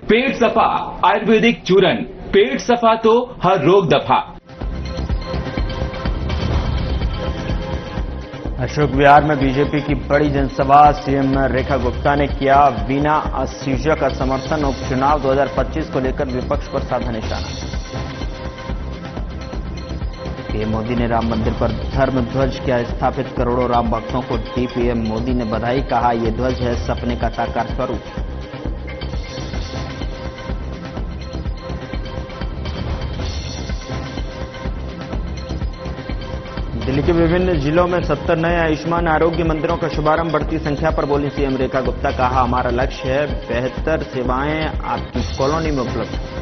पेट सफा आयुर्वेदिक चूरन, पेट सफा तो हर रोग दफा। अशोक विहार में बीजेपी की बड़ी जनसभा, सीएम रेखा गुप्ता ने किया वीना असूजा का समर्थन। उपचुनाव 2025 को लेकर विपक्ष पर साधा निशाना। पीएम मोदी ने राम मंदिर पर धर्म ध्वज किया स्थापित, करोड़ों राम भक्तों को दी पीएम मोदी ने बधाई, कहा यह ध्वज है सपने का साकार स्वरूप। दिल्ली के विभिन्न जिलों में 70 नए आयुष्मान आरोग्य मंदिरों का शुभारंभ, बढ़ती संख्या पर बोली सीएम रेखा गुप्ता, कहा हमारा लक्ष्य है बेहतर सेवाएं आपकी कॉलोनी में उपलब्ध।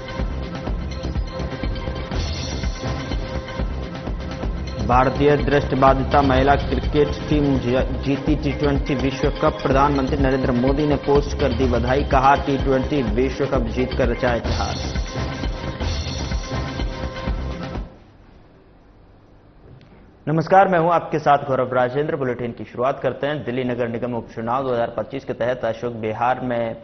भारतीय दृष्टिबाधिता महिला क्रिकेट टीम जीती T20 विश्व कप, प्रधानमंत्री नरेंद्र मोदी ने पोस्ट कर दी बधाई, कहा T20 विश्व कप जीतकर रचा इतिहास। नमस्कार, मैं हूं आपके साथ गौरव राजेंद्र। बुलेटिन की शुरुआत करते हैं। दिल्ली नगर निगम उपचुनाव 2025 के तहत अशोक विहार में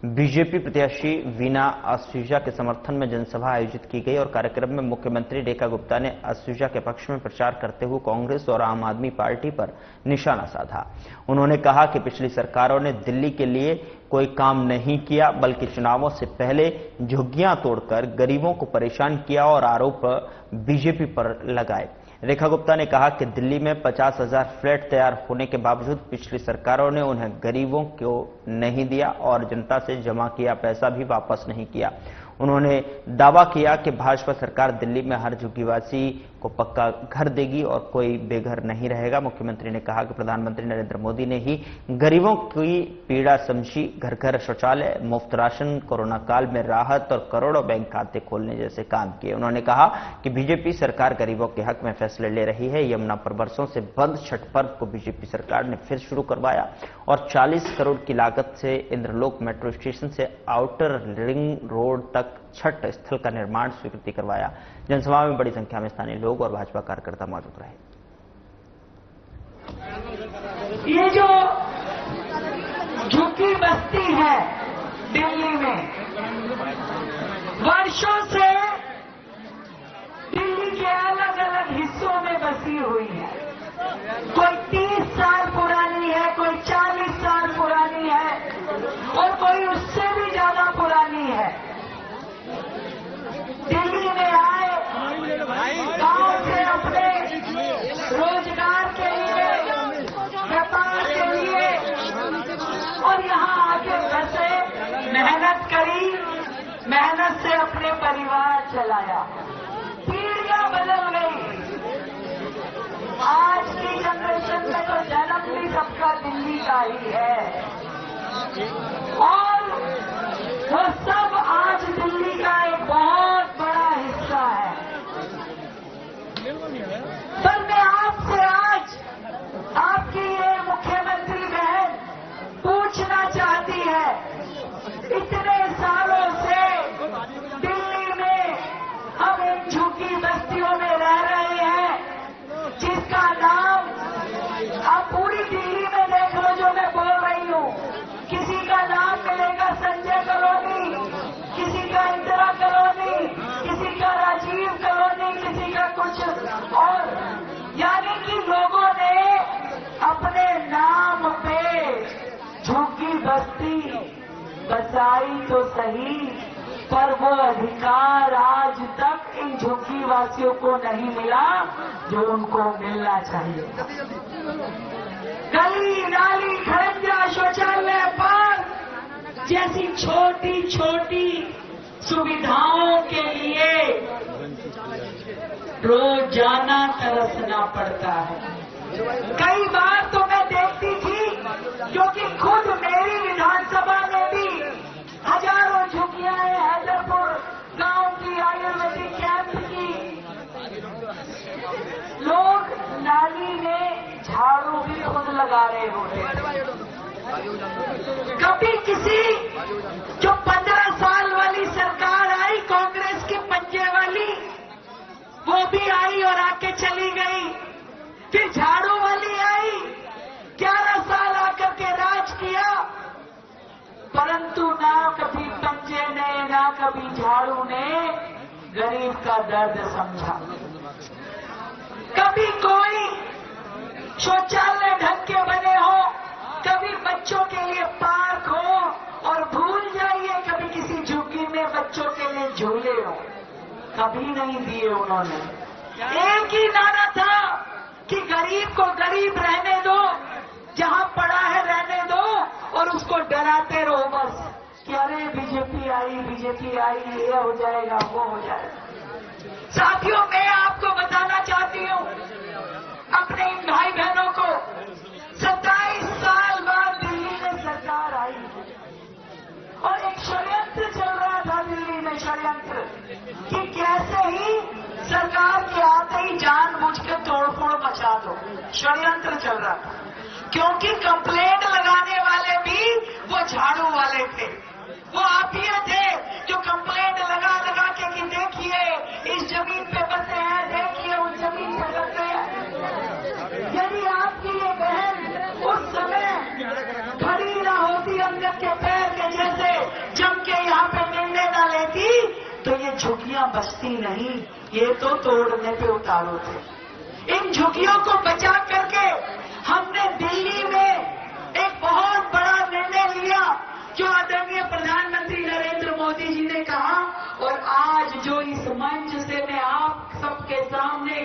बीजेपी प्रत्याशी वीना असूजा के समर्थन में जनसभा आयोजित की गई और कार्यक्रम में मुख्यमंत्री रेखा गुप्ता ने असूजा के पक्ष में प्रचार करते हुए कांग्रेस और आम आदमी पार्टी पर निशाना साधा। उन्होंने कहा कि पिछली सरकारों ने दिल्ली के लिए कोई काम नहीं किया, बल्कि चुनावों से पहले झुग्गियां तोड़कर गरीबों को परेशान किया और आरोप बीजेपी पर लगाए। रेखा गुप्ता ने कहा कि दिल्ली में 50,000 फ्लैट तैयार होने के बावजूद पिछली सरकारों ने उन्हें गरीबों को नहीं दिया और जनता से जमा किया पैसा भी वापस नहीं किया। उन्होंने दावा किया कि भाजपा सरकार दिल्ली में हर झुग्गीवासी को पक्का घर देगी और कोई बेघर नहीं रहेगा। मुख्यमंत्री ने कहा कि प्रधानमंत्री नरेंद्र मोदी ने ही गरीबों की पीड़ा समझी, घर घर शौचालय, मुफ्त राशन, कोरोना काल में राहत और करोड़ों बैंक खाते खोलने जैसे काम किए। उन्होंने कहा कि बीजेपी सरकार गरीबों के हक में फैसले ले रही है। यमुना पर बरसों से बंद छठ पर्व को बीजेपी सरकार ने फिर शुरू करवाया और 40 करोड़ की लागत से इंद्रलोक मेट्रो स्टेशन से आउटर रिंग रोड तक छठ स्थल का निर्माण स्वीकृति करवाया। जनसभा में बड़ी संख्या में स्थानीय लोग और भाजपा कार्यकर्ता मौजूद रहे। ये जो झुग्गी बस्ती है दिल्ली में, वर्षों से दिल्ली के अलग अलग हिस्सों में बसी हुई है। कोई 30 साल पुरानी है, कोई 40 साल पुरानी है और कोई उससे भी ज्यादा पुरानी है। दिल्ली में आए, गांव से अपने रोजगार के लिए, व्यापार के लिए और यहां आके बसे, मेहनत करी, मेहनत से अपने परिवार चलाया। पीढ़ियां बदल गई। आज की जनरेशन में तो जन्म भी सबका दिल्ली का ही है और वो सब आज दिल्ली का एक बहुत बड़ा हिस्सा है। पर मैं आपसे आज आपकी ये मुख्यमंत्री बहन पूछना चाहती है, इतने सालों से दिल्ली में हम इन झुग्गी बस्तियों में रह रहे हैं जिसका नाम आप पूरी दिल्ली में देख लो जो मैं बोल रही हूं। किसी का नाम मिलेगा संजय कॉलोनी, किसी का इंदिरा कॉलोनी, किसी का राजीव कॉलोनी, किसी का कुछ और, यानी कि लोगों ने अपने नाम पे झुग्गी बस्ती बसाई तो सही, पर वो अधिकार आज तक इन झुग्गी वासियों को नहीं मिला जो उनको मिलना चाहिए। गली नाली खरंजा शौचालय पार्क जैसी छोटी छोटी सुविधाओं के लिए रोजाना तरसना पड़ता है। कई बार तो मैं देखती थी, क्योंकि खुद मेरी विधानसभा में भी हजारों झुग्गियां हैं, हैदरपुर गांव की आयुर्वेदिक कैंप की, लोग नाली में झाड़ू भी खुद लगा रहे होते। कभी किसी जो 15 साल वाली सरकार आई कांग्रेस के पंजे वाली, वो भी आई और आके चली गई। फिर झाड़ू वाली आई, 11 साल आकर के राज किया, परंतु ना कभी पंजे ने झाड़ू ने गरीब का दर्द समझा। कभी कोई शौचालय ढंग के बने हो, कभी बच्चों के लिए पार्क हो, और भूल जाइए कभी किसी झुग्गी में बच्चों के लिए झूले हो, कभी नहीं दिए उन्होंने। एक ही नारा था कि गरीब को गरीब रहने दो, जहां पड़ा है रहने दो, और उसको डराते रहो बस कि अरे बीजेपी आई, ये हो जाएगा, वो हो जाएगा। साथियों, मैं आपको बताना चाहती हूं, अपने इन भाई बहनों को, 27 साल बाद दिल्ली में सरकार आई और एक षड्यंत्र चल रहा था दिल्ली में, षड्यंत्र कि कैसे ही सरकार के आते ही जानबूझ के तोड़फोड़ मचा दो। षड्यंत्र चल रहा था क्योंकि कंप्लेंट लगाने वाले भी वो झाड़ू वाले थे, वो आप ही थे जो कंप्लेंट लगा लगा के कि देखिए इस जमीन पे बसे हैं, देखिए उस जमीन पे बसे हैं। यदि आपकी ये बहन उस समय खड़ी ना होती अंगद के पैर के जैसे जम के यहाँ पे निर्णय ना लेती, तो ये झुग्गियां बचती नहीं, ये तो तोड़ने पे उतारो थे। इन झुग्गियों को बचा करके हमने दिल्ली में एक बहुत बड़ा निर्णय लिया, जो आदरणीय प्रधानमंत्री नरेंद्र मोदी जी ने कहा, और आज जो इस मंच से मैं आप सबके सामने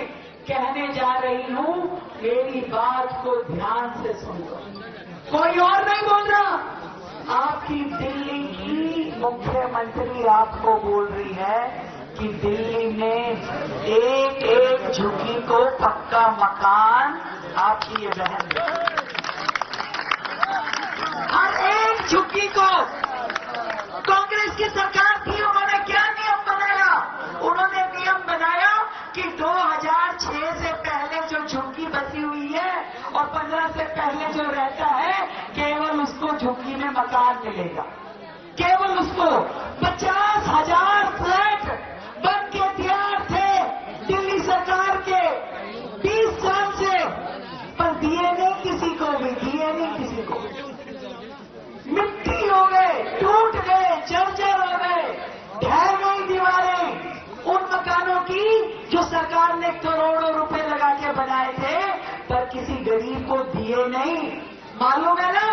कहने जा रही हूं, मेरी बात को ध्यान से सुन लो। कोई और नहीं बोल रहा, आपकी दिल्ली की मुख्यमंत्री आपको बोल रही है कि दिल्ली में एक एक झुग्गी को पक्का मकान आपकी ये बहन, हर एक झुग्गी को। कांग्रेस की सरकार थी, उन्होंने क्या नियम बनाया? उन्होंने नियम बनाया कि 2006 से पहले जो झुग्गी बसी हुई है और 15 से पहले जो रहता है, केवल उसको झुग्गी में मकान मिलेगा, केवल उसको। 50,000 फ्लैट बन के तैयार थे दिल्ली सरकार के 20 साल से, पर दिए नहीं किसी को भी, दिए नहीं किसी को। मिट्टी हो गए, टूट गए, जर्जर हो गए, ढह गई दीवारें उन मकानों की जो सरकार ने करोड़ों रुपए लगा के बनाए थे, पर किसी गरीब को दिए नहीं। मालूम है ना,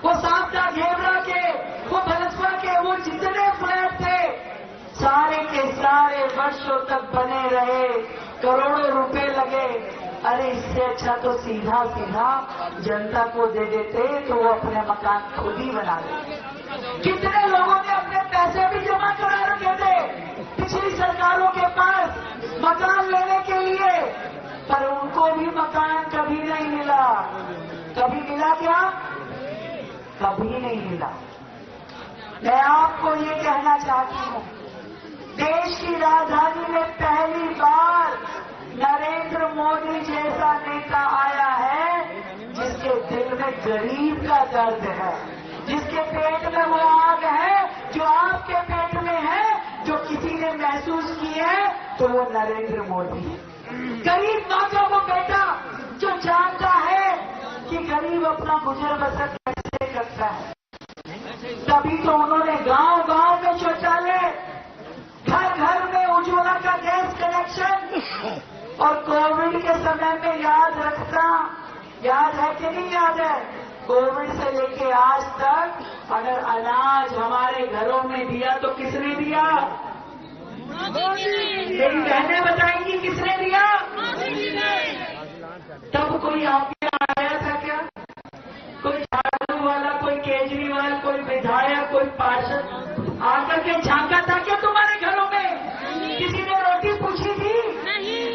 वो सावता घेवरा के, वो भलसवा के, वो जितने फ्लैट थे, सारे के सारे वर्षों तक बने रहे, करोड़ों रुपए लगे। अरे इससे अच्छा तो सीधा सीधा जनता को दे देते, तो वो अपने मकान खुद ही बना लेते। कितने लोगों ने अपने पैसे भी जमा करा रखे थे पिछली सरकारों के पास मकान लेने के लिए, पर उनको भी मकान कभी नहीं मिला। कभी मिला क्या? कभी नहीं मिला। मैं आपको ये कहना चाहती हूँ, देश की राजधानी में पहली बार नरेंद्र मोदी जैसा नेता आया है जिसके दिल में गरीब का दर्द है, जिसके पेट में वो आग है जो आपके पेट में है, जो किसी ने महसूस की है, तो वो नरेंद्र मोदी है। गरीब माँ का वो बेटा जो जानता है कि गरीब अपना गुजर बसर कैसे करता है। तभी तो उन्होंने गांव गांव में शौचालय, घर घर में उज्ज्वला का गैस कनेक्शन, और कोविड के समय में याद रखना, याद है कि नहीं याद है, कोविड से लेके आज तक अगर अनाज हमारे घरों में दिया तो किसने दिया? मेरी बहनें बताएंगी किसने दिया? तब कोई आपके आया था क्या? कोई झाड़ू वाला, कोई केजरीवाल, कोई विधायक, कोई पार्षद आकर के झांका था क्या तुम्हारे घरों में? किसी ने रोटी पूछी थी?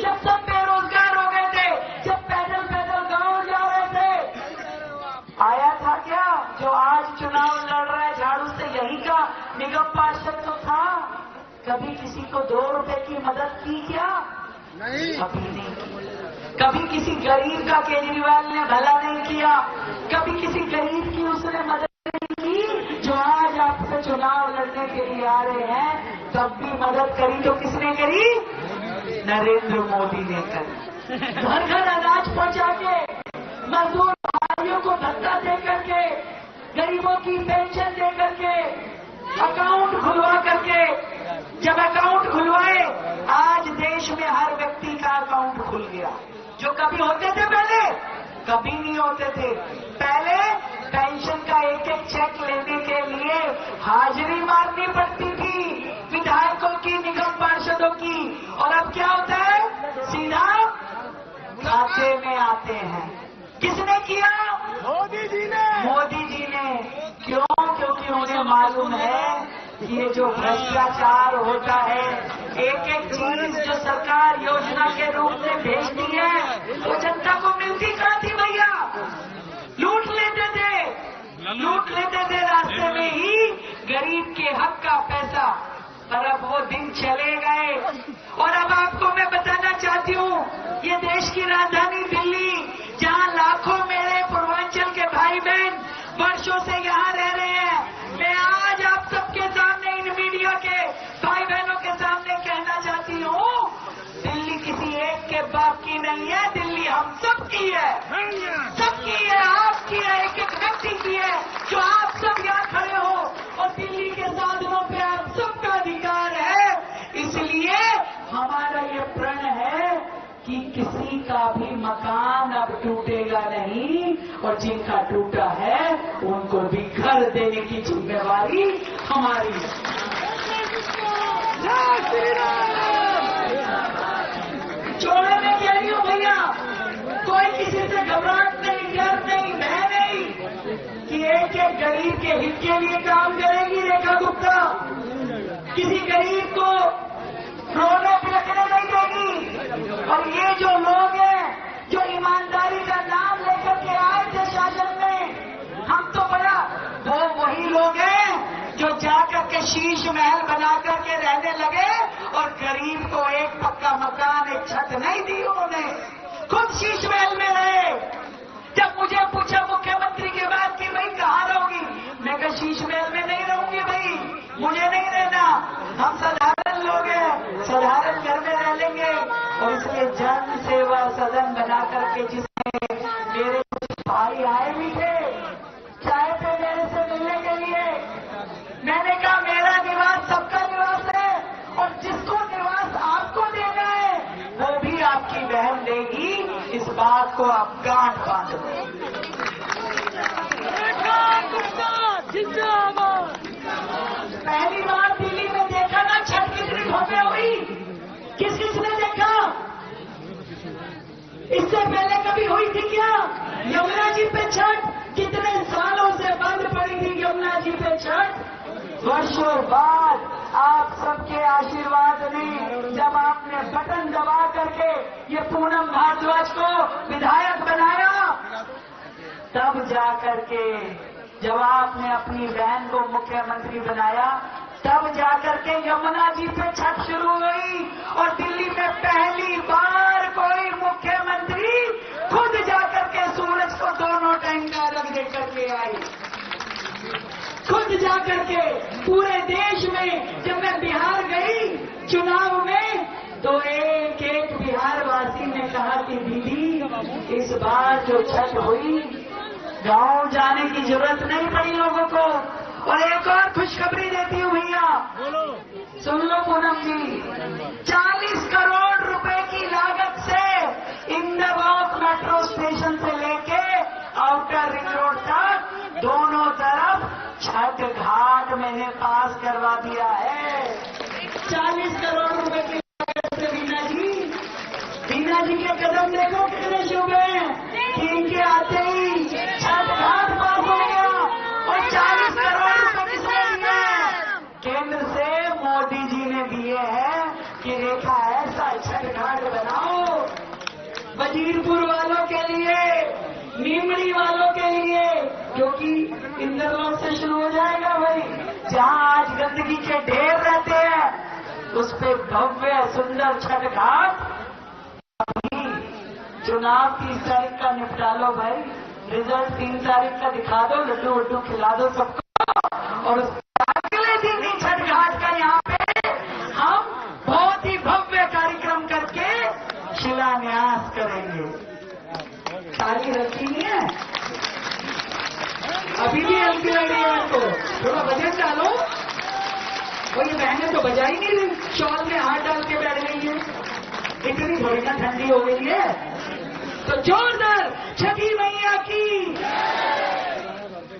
जब सब बेरोजगार हो गए थे, जब पैदल पैदल गांव जा रहे थे, आया था क्या? जो आज चुनाव लड़ रहा है झाड़ू से, यही का निगम पार्षद तो था। कभी किसी को 2 रुपए की मदद की क्या? नहीं, कभी नहीं की। कभी किसी गरीब का केजरीवाल ने भला नहीं किया, कभी किसी गरीब की उसने मदद नहीं की। जो आज आपसे चुनाव लड़ने के लिए आ रहे हैं, तब भी मदद करी तो किसने करी? नरेंद्र मोदी ने करी। घर घर अनाज पहुंचा के, मजदूर भाइयों को भत्ता दे करके, गरीबों की पेंशन दे करके, अकाउंट खुलवा करके, जब अकाउंट खुलवाए, आज देश में हर व्यक्ति का अकाउंट खुल गया। जो कभी होते थे पहले, कभी नहीं होते थे। पहले पेंशन का एक एक चेक लेने के लिए हाजिरी मारनी पड़ती थी विधायकों की, निगम पार्षदों की, और अब क्या होता है, सीधा खाते में आते हैं। किसने किया? मोदी जी ने। मोदी जी ने। क्यों? क्योंकि उन्हें मालूम है कि ये जो भ्रष्टाचार होता है, एक एक चीज जो सरकार योजना के रूप में भेजती है, वो जनता को मिलती कहाँ थी भैया? लूट लेते थे, लूट लेते थे रास्ते में ही गरीब के हक का पैसा। पर अब वो दिन चले गए। और अब आपको मैं बताना चाहती हूँ, ये देश की राजधानी दिल्ली, जहाँ लाखों मेरे पूर्वांचल के भाई बहन वर्षों से यहाँ रह रहे हैं, मैं आज आप सबके सामने, इन मीडिया के भाई बहनों के सामने कहना चाहती हूँ, दिल्ली किसी एक के बाप की नहीं है, दिल्ली हम सबकी है, सबकी है, आपकी है, एक एक व्यक्ति की है, जो आप सब यहाँ खड़े हो, और दिल्ली के साधनों पे आप सबका अधिकार है। इसलिए हमारा ये प्रण है कि किसी का भी मकान अब टूटेगा नहीं, और जिनका टूटा है उनको भी घर देने की जिम्मेवारी हमारी है। जोड़े में कह रही हूँ भैया, कोई किसी से घबराहट नहीं, डर नहीं, भय नहीं, कि एक एक गरीब के हित के लिए काम करेगी रेखा गुप्ता। किसी गरीब को रोने पे लगने नहीं देगी। और ये जो लोग हैं जो ईमानदारी का नाम लेकर के आए थे शासन में, हम तो बड़ा, वो वही लोग हैं जो जाकर के शीश महल बना करके रहने लगे, और गरीब को एक पक्का मकान, एक छत नहीं दी उन्होंने, खुद शीश महल में रहे। जब मुझे पूछा मुख्यमंत्री के बाद कि भाई कहाँ रहोगी, मैं कहा शीश महल में नहीं रहूंगी भाई, मुझे नहीं रहना, हम साधारण लोग हैं, साधारण घर में रह लेंगे। और इसलिए जन सेवा सदन बना करके, जिसमें मेरे कुछ भाई आए भी थे चाय पे मेरे से मिलने के लिए, मैंने कहा मेरा निवास सबका निवास है, और जिसको निवास आपको देना है वो भी आपकी बहन देगी, इस बात को आप गांठ बांध दो। पहली बार दिल्ली में देखा ना छठ कितनी भव्य हुई, किस किसने देखा? इससे पहले कभी हुई थी क्या? यमुना जी पे छठ कितने सालों से बंद पड़ी थी, यमुना जी पे छठ। वर्षों बाद आप सबके आशीर्वाद ने, जब आपने बटन दबा करके ये पूनम भारद्वाज को विधायक बनाया, तब जाकर के, जब आपने अपनी बहन को मुख्यमंत्री बनाया, तब जाकर के यमुना जी पे छठ शुरू हुई। और दिल्ली में पहली बार कोई मुख्यमंत्री खुद जाकर के सूरज को दोनों टाइम का अर्घ दे करके आई, खुद जाकर के। पूरे देश में जब मैं बिहार गई चुनाव में, तो एक एक बिहार वासी ने कहा कि दीदी इस बार जो छठ हुई, गांव जाने की जरूरत नहीं पड़ी लोगों को। और एक और खुशखबरी देती हूँ भैया, सुन लो पूनम जी, 40 करोड़ रुपए की लागत से इंदौर मेट्रो स्टेशन से लेके आउटर रिंग रोड तक दोनों तरफ छठ घाट मैंने पास करवा दिया है। 40 करोड़ रुपए की लागत से वीना जी के कदम देखो कितने शुभ हैं कि इनके आते ही छठ घाट पास हो गया। और 40 करोड़ रुपए किसने दिए हैं? केंद्र से मोदी जी ने दिए हैं कि रेखा ऐसा छठ घाट बनाओ, वजीरपुर वालों के लिए, नीमड़ी वालों के लिए, क्योंकि इंदौर से शुरू हो जाएगा भाई, जहां आज गंदगी के ढेर रहते हैं, उस पे भव्य सुंदर छठ घाट। अभी चुनाव 30 तारीख का निपटा लो भाई, रिजल्ट 3 तारीख का दिखा दो, लड्डू वड्डू खिला दो सबको, और अगले दिन ही छठ घाट का यहाँ पे हम बहुत ही भव्य कार्यक्रम करके शिलान्यास करेंगे। ताली रखी नहीं है, अभी भी हल्की लग रही है आपको, थोड़ा वजन डालो। और ये बहनें तो बजा ही नहीं रही, शॉल में हाथ डाल के बैठ गई है। इतनी थोड़ी ना ठंडी हो गई है। तो जोरदार छठी मैया की।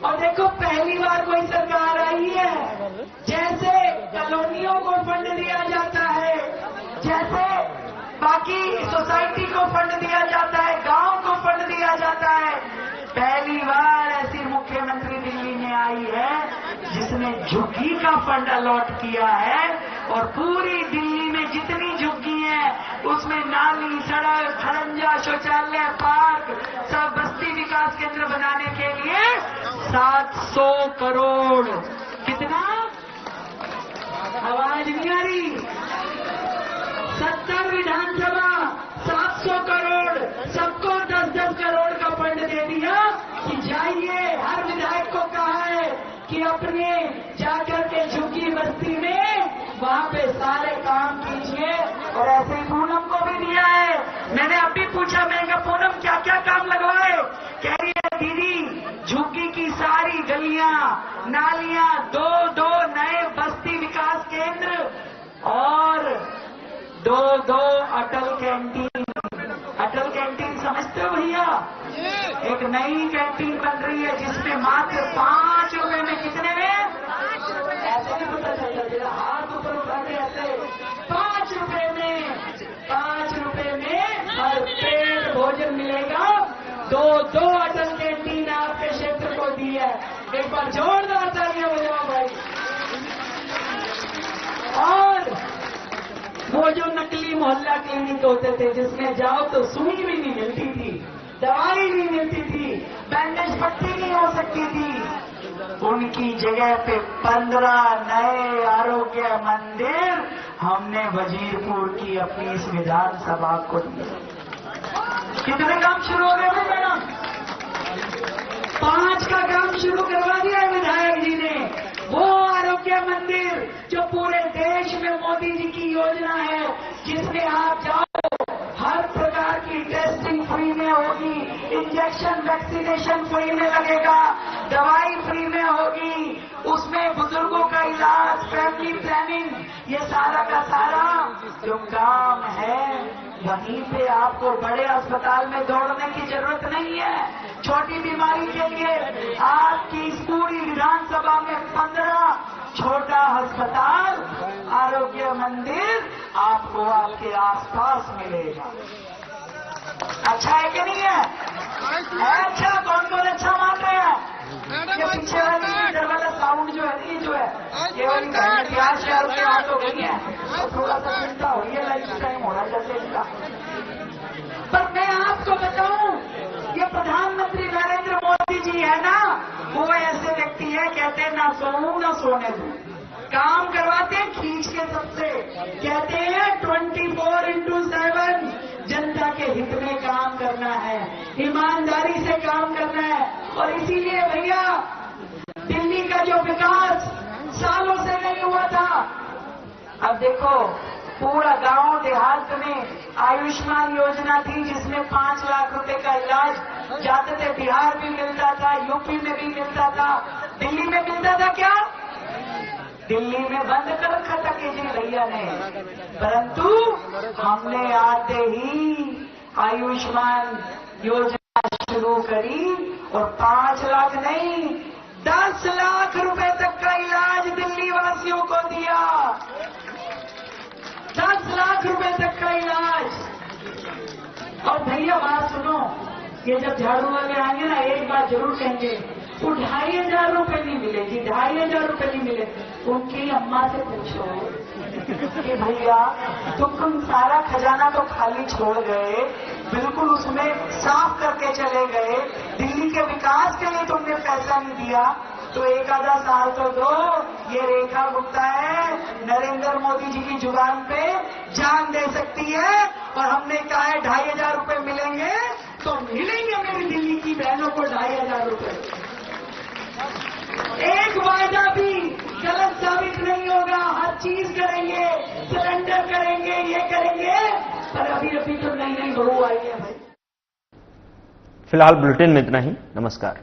और देखो पहली बार कोई सरकार आई है, जैसे कॉलोनियों को फंड दिया जाता है, जैसे बाकी सोसाइटी को फंड दिया जाता है, गांव को फंड दिया जाता है, पहली बार ऐसी मुख्यमंत्री दिल्ली में आई है जिसने झुग्गी का फंड अलॉट किया है। और पूरी दिल्ली में जितनी झुग्गी है उसमें नाली, सड़क, खड़ंजा, शौचालय, पार्क, सब बस्ती विकास केंद्र बनाने के लिए 700 करोड़। कितना? आवाज नहीं आ रही। 70 विधानसभा 700 करोड़, सबको 10-10 करोड़ का फंड दे दिया कि जाइए। हर विधायक को कहा है कि अपने जाकर के झुग्गी बस्ती में वहां पे सारे काम कीजिए। और ऐसे ही पूनम को भी दिया है। मैंने अभी पूछा, मैं कहा पूनम क्या क्या काम लगवाए? कह रही है दीदी झुग्गी की सारी गलियां, नालियां, 2 नए बस्ती विकास केंद्र और 2 अटल कैंटीन। अटल कैंटीन समझते हो भैया? एक नई कैंटीन बन रही है जिसमें मात्र 5 रुपए में, कितने में? ऐसे नहीं पता चलता, हाथ ऊपर उठा के ऐसे 5 रुपए में, 5 रुपए में हर पेट भोजन मिलेगा। 2 अटल कैंटीन आपके क्षेत्र को दी है। एक बार जोरदार तालियां बजाओ भाई। और वो जो नकली मोहल्ला क्लिनिक होते थे जिसमें जाओ तो सुई भी नहीं मिलती थी, दवाई नहीं मिलती थी, बैंडेज पट्टी नहीं हो सकती थी, उनकी जगह पे 15 नए आरोग्य मंदिर हमने वजीरपुर की अपनी इस विधानसभा को दिए। कितने काम शुरू हो गए मैडम? 5 का काम शुरू करवा दिया है विधायक जी ने। वो आरोग्य मंदिर जो पूरे देश में मोदी जी की योजना है, जिसमें आप जाओ हर प्रकार की टेस्टिंग फ्री में होगी, इंजेक्शन वैक्सीनेशन फ्री में लगेगा, दवाई फ्री में होगी, उसमें बुजुर्गों का इलाज, फैमिली प्लानिंग, ये सारा का सारा जो काम है वहीं पे आपको बड़े अस्पताल में दौड़ने की जरूरत नहीं है। छोटी बीमारी के लिए आपकी इस पूरी विधानसभा में 15 छोटा अस्पताल, आरोग्य मंदिर आपको आपके आसपास मिलेगा। अच्छा है कि नहीं है? अच्छा, कौन कौन अच्छा मान रहे हैं? ये पीछे वाली इधर वाला साउंड जो है, ये जो है, ये वाली प्यार शहर के हाथ हो गई है तो थोड़ा सा चिंता हो रही है, लाइफ टाइम हो रहा है जैसे इसका। पर मैं आपको बताऊं, ये प्रधानमंत्री नरेंद्र मोदी जी है ना, वो ऐसे व्यक्ति है, कहते हैं ना सोऊं ना सोने दूं, काम करवाते हैं खींच के सबसे, कहते हैं 24/7 जनता के हित में काम करना है, ईमानदारी से काम करना है। और इसीलिए भैया दिल्ली का जो विकास सालों से नहीं हुआ था, अब देखो पूरा गांव देहात में आयुष्मान योजना थी जिसमें 5 लाख रुपए का इलाज जाते थे, बिहार भी मिलता था, यूपी में भी मिलता था, दिल्ली में मिलता था क्या? दिल्ली में बंद कर रखा था केजरीवाल भैया ने, परंतु हमने आते ही आयुष्मान योजना शुरू करी और 5 लाख नहीं 10 लाख रुपए तक का इलाज दिल्ली वासियों को दिया। 10 लाख रुपए तक का इलाज। और भैया बात सुनो, ये जब झाड़ू वाले आएंगे ना, एक बात जरूर कहेंगे, वो 2500 रुपए नहीं मिले जी, 2500 रुपए नहीं मिले। उनकी अम्मा से पूछो कि भैया तुम सारा खजाना तो खाली छोड़ गए, बिल्कुल उसमें साफ करके चले गए, दिल्ली के विकास के लिए तुमने पैसा नहीं दिया, तो 1 आधा साल तो दो। ये रेखा गुप्ता है, नरेंद्र मोदी जी की जुबान पे जान दे सकती है। और हमने कहा है 2500 रुपए मिलेंगे तो मिलेंगे मेरी दिल्ली की बहनों को 2500 रुपए। एक वायदा भी गलत साबित नहीं होगा, हर चीज करेंगे, सिलेंडर करेंगे, ये करेंगे, पर अभी तो नई बहू आई है भाई। फिलहाल बुलेटिन में इतना ही। नमस्कार।